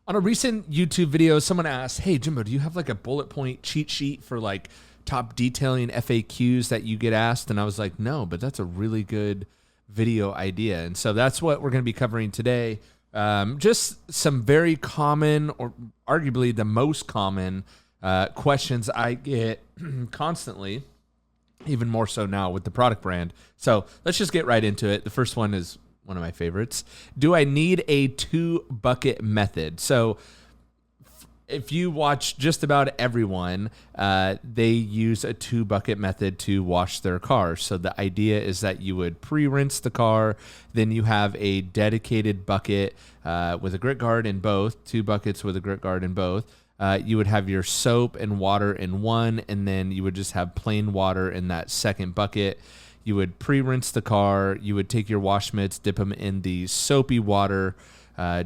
On a recent YouTube video, someone asked, "Hey Jimbo, do you have like a bullet point cheat sheet for like top detailing FAQs that you get asked?" And I was like, "No, but that's a really good video idea." And so that's what we're going to be covering today. Just some very common, or arguably the most common questions I get constantly, even more so now with the product brand. So let's just get right into it. The first one is one of my favorites. Do I need a 2-bucket method? So if you watch just about everyone, they use a 2-bucket method to wash their car. So the idea is that you would pre-rinse the car, then you have a dedicated bucket with a grit guard in both, 2 buckets with a grit guard in both. You would have your soap and water in one, and then you would just have plain water in that second bucket. You would pre-rinse the car. You would take your wash mitts, dip them in the soapy water,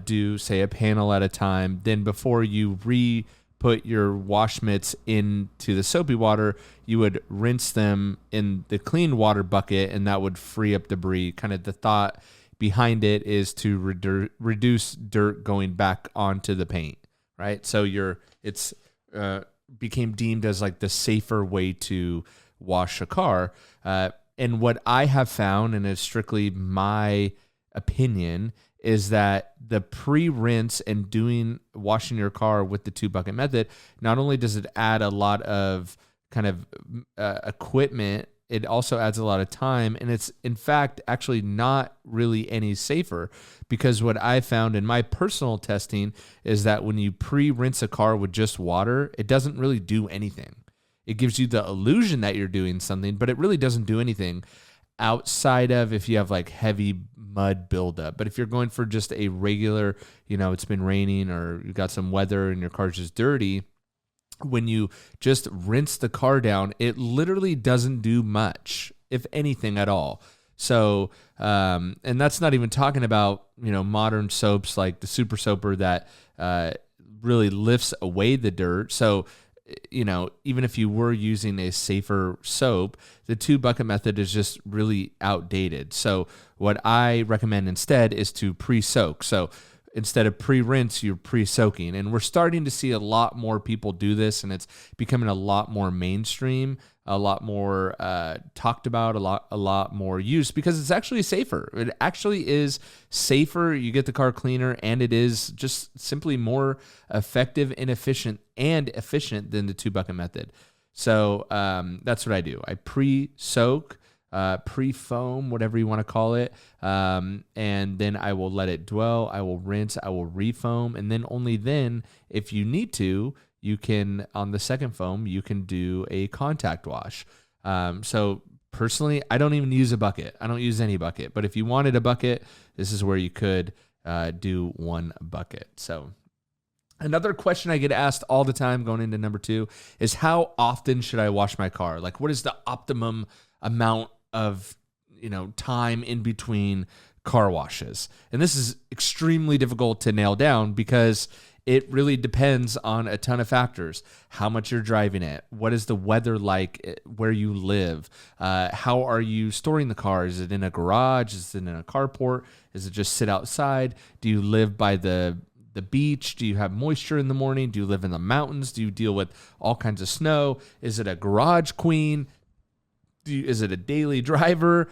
do, say, a panel at a time. Then before you re-put your wash mitts into the soapy water, you would rinse them in the clean water bucket, and that would free up debris. Kind of the thought behind it is to reduce dirt going back onto the paint, right? So it's became deemed as like the safer way to wash a car. And what I have found, and it's strictly my opinion, is that the pre-rinse and washing your car with the 2-bucket method, not only does it add a lot of kind of equipment, it also adds a lot of time. And it's, in fact, actually not really any safer, because what I found in my personal testing is that when you pre-rinse a car with just water, it doesn't really do anything. It gives you the illusion that you're doing something, but it really doesn't do anything outside of if you have like heavy mud buildup. But if you're going for just a regular, it's been raining or you've got some weather and your car's just dirty, when you just rinse the car down, it literally doesn't do much, if anything at all. So, and that's not even talking about, modern soaps like the Super Soaper that really lifts away the dirt. So, even if you were using a safer soap, the 2-bucket method is just really outdated. So what I recommend instead is to pre-soak. So instead of pre-rinse, you're pre-soaking. And we're starting to see a lot more people do this, and it's becoming a lot more mainstream, a lot more talked about, a lot more used, because it's actually safer. It actually is safer. You get the car cleaner, and it is just simply more effective and efficient than the 2-bucket method. So that's what I do. I pre-soak, pre-foam, whatever you want to call it, and then I will let it dwell. I will rinse. I will re-foam, and then only then, if you need to, you can, on the second foam, you can do a contact wash. So personally, I don't even use a bucket. I don't use any bucket. But if you wanted a bucket, this is where you could do 1 bucket. So another question I get asked all the time going into number 2 is, how often should I wash my car? Like, what is the optimum amount of time in between car washes? And this is extremely difficult to nail down, because it really depends on a ton of factors. How much you're driving it. What is the weather like where you live? How are you storing the car? Is it in a garage? Is it in a carport? Is it just sit outside? Do you live by the beach? Do you have moisture in the morning? Do you live in the mountains? Do you deal with all kinds of snow? Is it a garage queen? Is it a daily driver?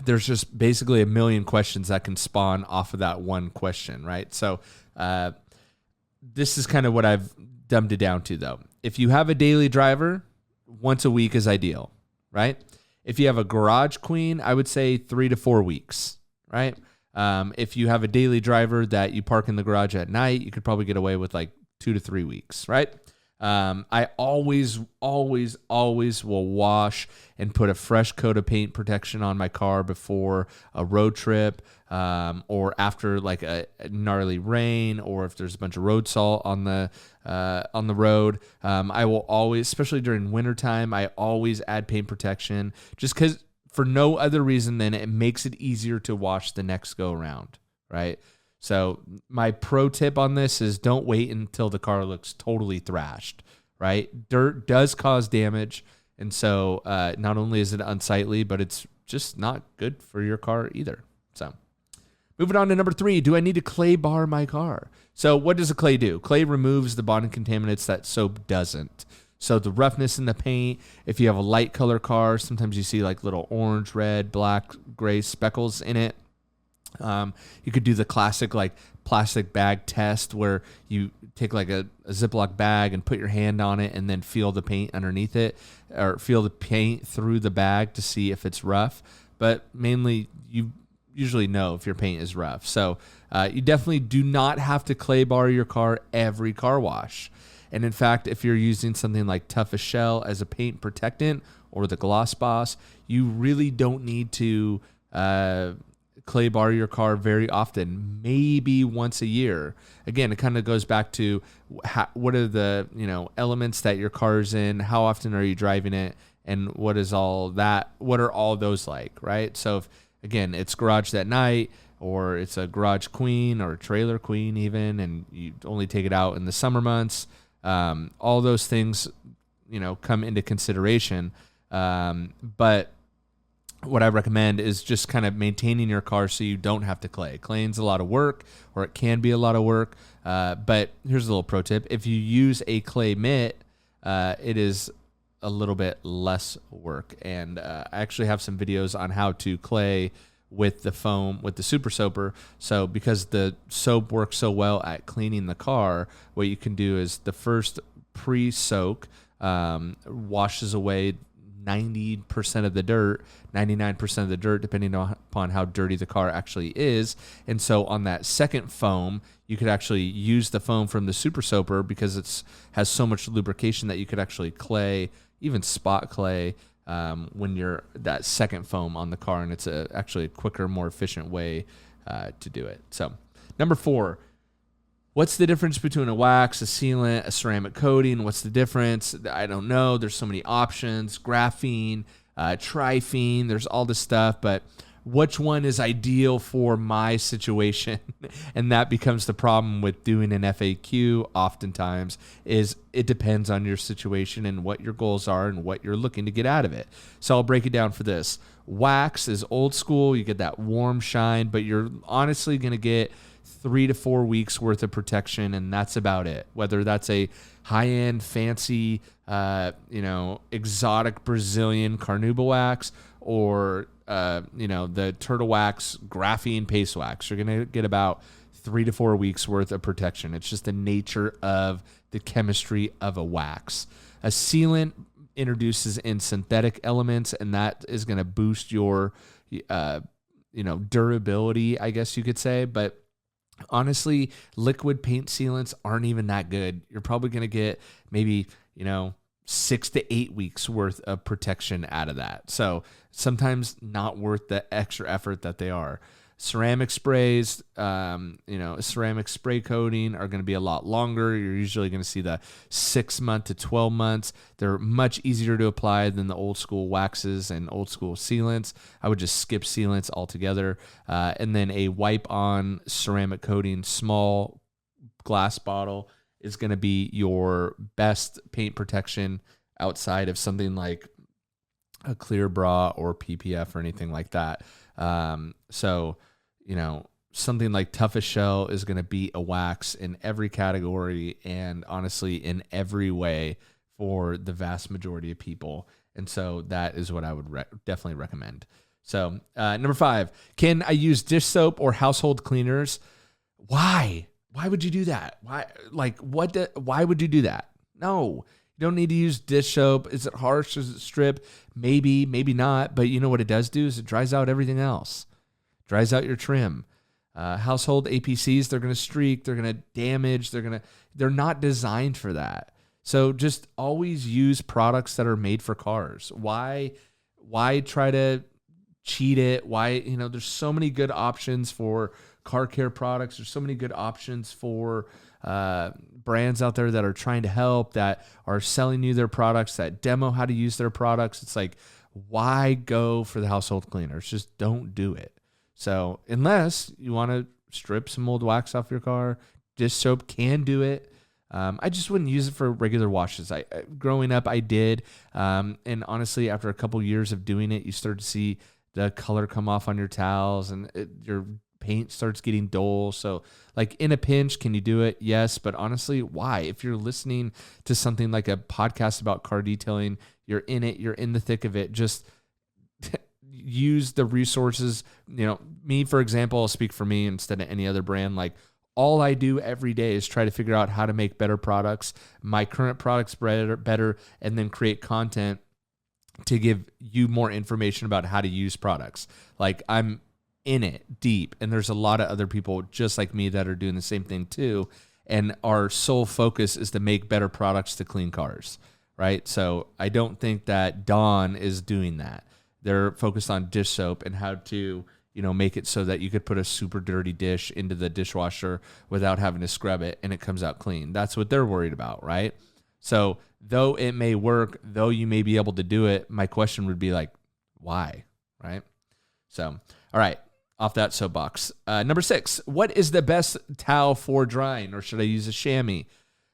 There's just basically a million questions that can spawn off of that one question, right? So this is kind of what I've dumbed it down to, though. If you have a daily driver, once a week is ideal, right? If you have a garage queen, I would say 3 to 4 weeks, right? If you have a daily driver that you park in the garage at night, you could probably get away with like 2 to 3 weeks, right? I always will wash and put a fresh coat of paint protection on my car before a road trip, or after like a gnarly rain, or if there's a bunch of road salt on the road. I will always, especially during wintertime, I always add paint protection, just because, for no other reason than it makes it easier to wash the next go around, right? So my pro tip on this is, don't wait until the car looks totally thrashed, right? Dirt does cause damage. And so not only is it unsightly, but it's just not good for your car either. So Moving on to number 3, do I need to clay bar my car? So what does a clay do? Clay removes the bonding contaminants that soap doesn't. So the roughness in the paint, if you have a light color car, sometimes you see like little orange, red, black, gray speckles in it. You could do the classic like plastic bag test where you take like a Ziploc bag and put your hand on it and then feel the paint underneath it, or feel the paint through the bag to see if it's rough. But mainly you usually know if your paint is rough. So you definitely do not have to clay bar your car every car wash. And in fact, if you're using something like Toughest Shell as a paint protectant or the Gloss Boss, you really don't need to clay bar your car very often, maybe once a year. Again, it kind of goes back to what are the elements that your car's in, how often are you driving it, and what are all those like, right? So if, again, it's garage that night, or it's a garage queen or a trailer queen even, and you only take it out in the summer months, all those things, come into consideration. But what I recommend is just kind of maintaining your car so you don't have to clay. Claying's a lot of work, or it can be a lot of work. But here's a little pro tip. If you use a clay mitt, it is a little bit less work. And I actually have some videos on how to clay with the foam, with the Super Soaper. So because the soap works so well at cleaning the car, what you can do is the first pre-soak washes away 90% of the dirt, 99% of the dirt, depending upon how dirty the car actually is. And so on that second foam, you could actually use the foam from the Super Soaper because it has so much lubrication that you could actually clay, even spot clay, when you're that second foam on the car. And it's actually a quicker, more efficient way to do it. So number 4, what's the difference between a wax, a sealant, a ceramic coating? What's the difference? I don't know. There's so many options. Graphene, triphene, there's all this stuff, but which one is ideal for my situation? And that becomes the problem with doing an FAQ oftentimes, is it depends on your situation and what your goals are and what you're looking to get out of it. So I'll break it down for this. Wax is old school. You get that warm shine, but you're honestly going to get 3 to 4 weeks worth of protection, and that's about it. Whether that's a high-end, fancy, exotic Brazilian carnauba wax, or the turtle wax graphene paste wax, you're gonna get about 3 to 4 weeks worth of protection. It's just the nature of the chemistry of a wax. A sealant introduces in synthetic elements, and that is going to boost your durability, I guess you could say. But honestly, liquid paint sealants aren't even that good. You're probably going to get maybe 6 to 8 weeks worth of protection out of that. So sometimes not worth the extra effort that they are. Ceramic sprays, ceramic spray coating are going to be a lot longer. You're usually going to see the 6 month to 12 months. They're much easier to apply than the old school waxes and old school sealants. I would just skip sealants altogether. And then a wipe on ceramic coating, small glass bottle, is going to be your best paint protection outside of something like a clear bra or PPF or anything like that. Something like Toughest Shell is going to beat a wax in every category and honestly in every way for the vast majority of people. And so that is what I would definitely recommend. So number 5, can I use dish soap or household cleaners? Why? Why would you do that? Why would you do that? No, you don't need to use dish soap. Is it harsh? Does it strip? Maybe, maybe not. But you know what it does do is it dries out everything else. Dries out your trim. Household APCs, they're going to streak, they're going to damage, they're not designed for that. So just always use products that are made for cars. Why try to cheat it? There's so many good options for car care products. There's so many good options for brands out there that are trying to help, that are selling you their products, that demo how to use their products. It's like, why go for the household cleaners? Just don't do it. So unless you want to strip some old wax off your car, dish soap can do it. I just wouldn't use it for regular washes. Growing up, I did. And honestly, after a couple years of doing it, you start to see the color come off on your towels, and your paint starts getting dull. So like in a pinch, can you do it? Yes. But honestly, why? If you're listening to something like a podcast about car detailing, you're in it, you're in the thick of it, just use the resources. Me, for example, I'll speak for me instead of any other brand. Like all I do every day is try to figure out how to make better products, my current products better, and then create content to give you more information about how to use products. Like I'm in it deep, and there's a lot of other people just like me that are doing the same thing too. And our sole focus is to make better products to clean cars, right? So I don't think that Dawn is doing that. They're focused on dish soap and how to, make it so that you could put a super dirty dish into the dishwasher without having to scrub it and it comes out clean. That's what they're worried about, right? So though it may work, though you may be able to do it, my question would be like, why, right? So, all right, off that soapbox. Number 6, what is the best towel for drying, or should I use a chamois?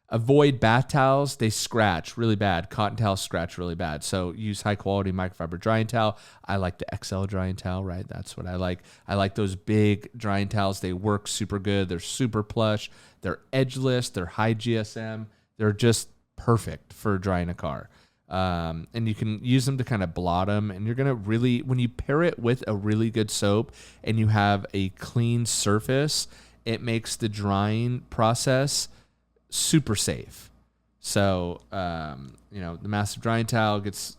Avoid bath towels. They scratch really bad. Cotton towels scratch really bad. So use high quality microfiber drying towel. I like the XL drying towel, right? That's what I like. I like those big drying towels. They work super good. They're super plush. They're edgeless. They're high GSM. They're just perfect for drying a car. And you can use them to kind of blot them. And you're going to really, when you pair it with a really good soap and you have a clean surface, it makes the drying process super safe. So, the massive drying towel gets,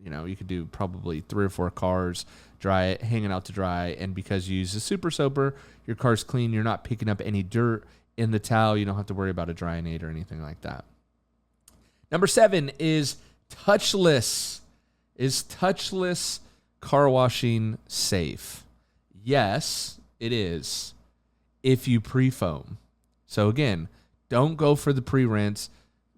you could do probably 3 or 4 cars, dry it, hang it out to dry. And because you use a super soaper, your car's clean. You're not picking up any dirt in the towel. You don't have to worry about a drying aid or anything like that. Number 7 is Touchless. Is Touchless car washing safe? Yes, it is, if you pre-foam. So again, don't go for the pre-rinse,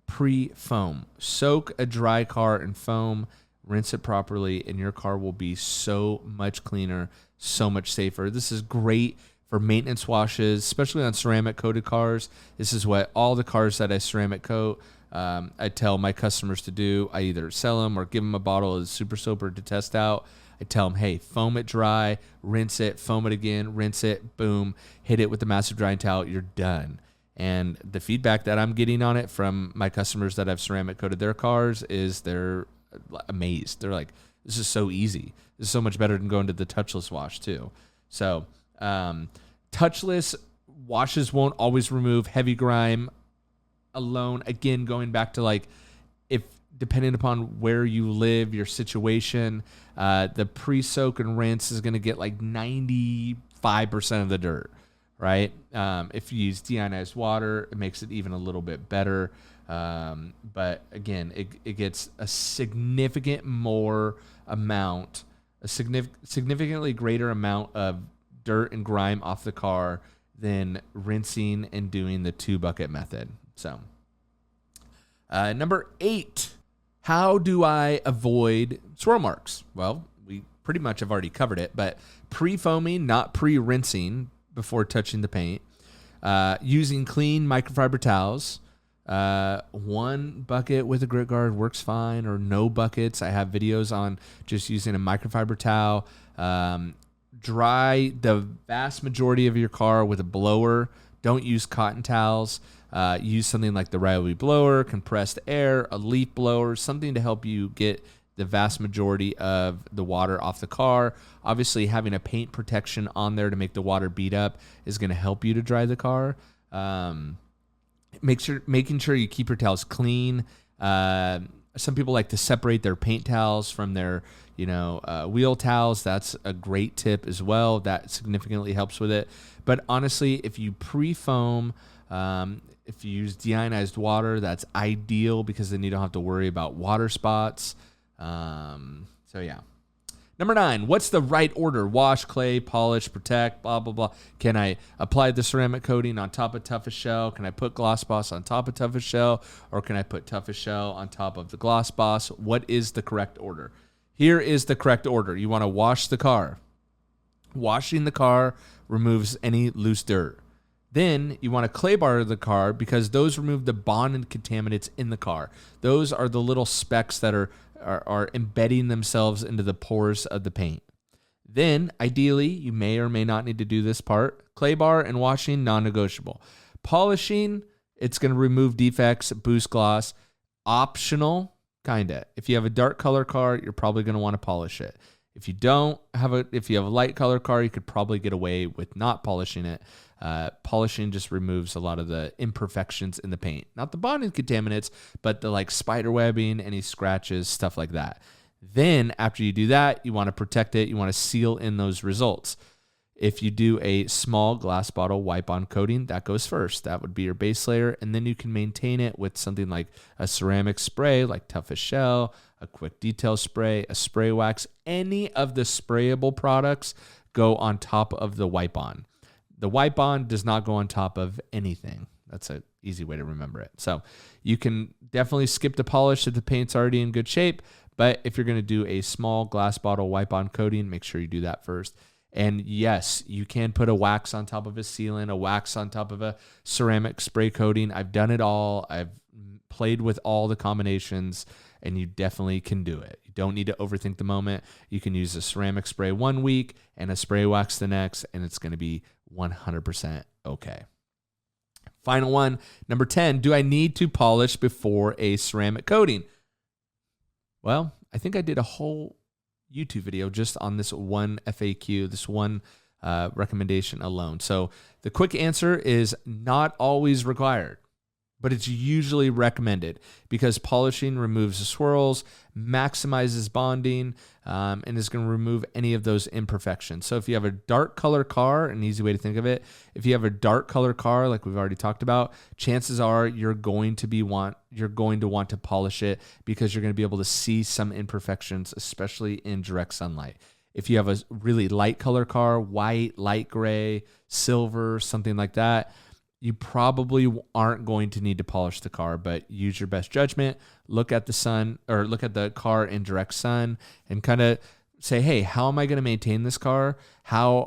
pre-foam. Soak a dry car in foam, rinse it properly, and your car will be so much cleaner, so much safer. This is great for maintenance washes, especially on ceramic coated cars. This is what all the cars that I ceramic coat, I tell my customers to do. I either sell them or give them a bottle of super soaper to test out. I tell them, hey, foam it dry, rinse it, foam it again, rinse it, boom, hit it with the massive drying towel, you're done. And the feedback that I'm getting on it from my customers that have ceramic coated their cars is they're amazed. They're like, this is so easy. This is so much better than going to the touchless wash too. So touchless washes won't always remove heavy grime alone. Again, going back to like, if depending upon where you live, your situation, the pre-soak and rinse is going to get like 95% of the dirt. Right? If you use deionized water, it makes it even a little bit better. But again, it gets a significant more amount, a significantly greater amount of dirt and grime off the car than rinsing and doing the 2-bucket method. So, number 8, how do I avoid swirl marks? Well, we pretty much have already covered it, but pre-foaming, not pre-rinsing before touching the paint, using clean microfiber towels. 1 bucket with a grit guard works fine, or no buckets. I have videos on just using a microfiber towel. Dry the vast majority of your car with a blower. Don't use cotton towels. Use something like the Ryobi blower, compressed air, a leaf blower, something to help you get the vast majority of the water off the car. Obviously, having a paint protection on there to make the water beat up is going to help you to dry the car. Making sure you keep your towels clean. Some people like to separate their paint towels from their, wheel towels. That's a great tip as well. That significantly helps with it. But honestly, if you pre-foam, if you use deionized water, that's ideal because then you don't have to worry about water spots. So yeah. Number 9, what's the right order? Wash, clay, polish, protect, blah, blah, blah. Can I apply the ceramic coating on top of toughest shell? Can I put gloss boss on top of toughest shell? Or can I put toughest shell on top of the gloss boss? What is the correct order? Here is the correct order. You want to wash the car. Washing the car removes any loose dirt. Then you want to clay bar the car because those remove the bond and contaminants in the car. Those are the little specks that are embedding themselves into the pores of the paint. Then, ideally, you may or may not need to do this part. Clay bar and washing, non-negotiable. Polishing, it's going to remove defects, boost gloss. Optional, kind of. If you have a dark color car, you're probably going to want to polish it. If you if you have a light color car, you could probably get away with not polishing it. Polishing just removes a lot of the imperfections in the paint. Not the bonding contaminants, but the like spider webbing, any scratches, stuff like that. Then after you do that, you want to protect it. You want to seal in those results. If you do a small glass bottle wipe-on coating, that goes first. That would be your base layer. And then you can maintain it with something like a ceramic spray, like Toughest Shell, a quick detail spray, a spray wax. Any of the sprayable products go on top of the wipe-on. The wipe-on does not go on top of anything. That's an easy way to remember it. So you can definitely skip the polish if the paint's already in good shape. But if you're going to do a small glass bottle wipe-on coating, make sure you do that first. And yes, you can put a wax on top of a sealant, a wax on top of a ceramic spray coating. I've done it all. I've played with all the combinations, and you definitely can do it. You don't need to overthink the moment. You can use a ceramic spray 1 week and a spray wax the next, and it's going to be 100% okay. Final one, number 10, do I need to polish before a ceramic coating? Well, I think I did a whole YouTube video just on this one FAQ, this one recommendation alone. So the quick answer is not always required, but it's usually recommended because polishing removes the swirls, maximizes bonding, and is going to remove any of those imperfections. So if you have a dark color car, an easy way to think of it, if you have a dark color car, like we've already talked about, chances are you're going to want to polish it because you're going to be able to see some imperfections, especially in direct sunlight. If you have a really light color car, white, light gray, silver, something like that, you probably aren't going to need to polish the car, but use your best judgment. Look at the sun or look at the car in direct sun and kind of say, hey, how am I going to maintain this car? Am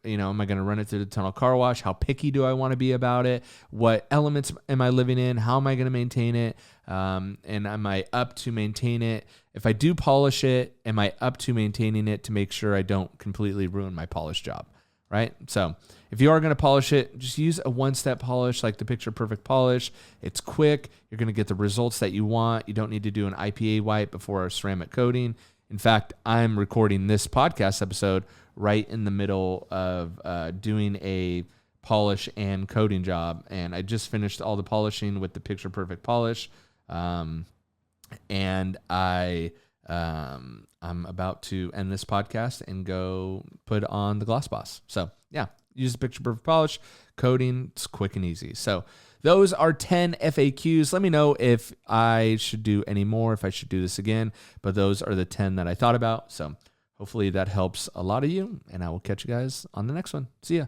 I going to run it through the tunnel car wash? How picky do I want to be about it? What elements am I living in? How am I going to maintain it? And am I up to maintain it? If I do polish it, am I up to maintaining it to make sure I don't completely ruin my polish job? Right? So if you are going to polish it, just use a one-step polish like the Picture Perfect polish. It's quick. You're going to get the results that you want. You don't need to do an IPA wipe before a ceramic coating. In fact, I'm recording this podcast episode right in the middle of doing a polish and coating job. And I just finished all the polishing with the Picture Perfect polish. And I'm about to end this podcast and go put on the Gloss Boss. So yeah, use the Picture Perfect polish. Coating, it's quick and easy. So those are 10 FAQs. Let me know if I should do any more, if I should do this again. But those are the 10 that I thought about. So hopefully that helps a lot of you. And I will catch you guys on the next one. See ya.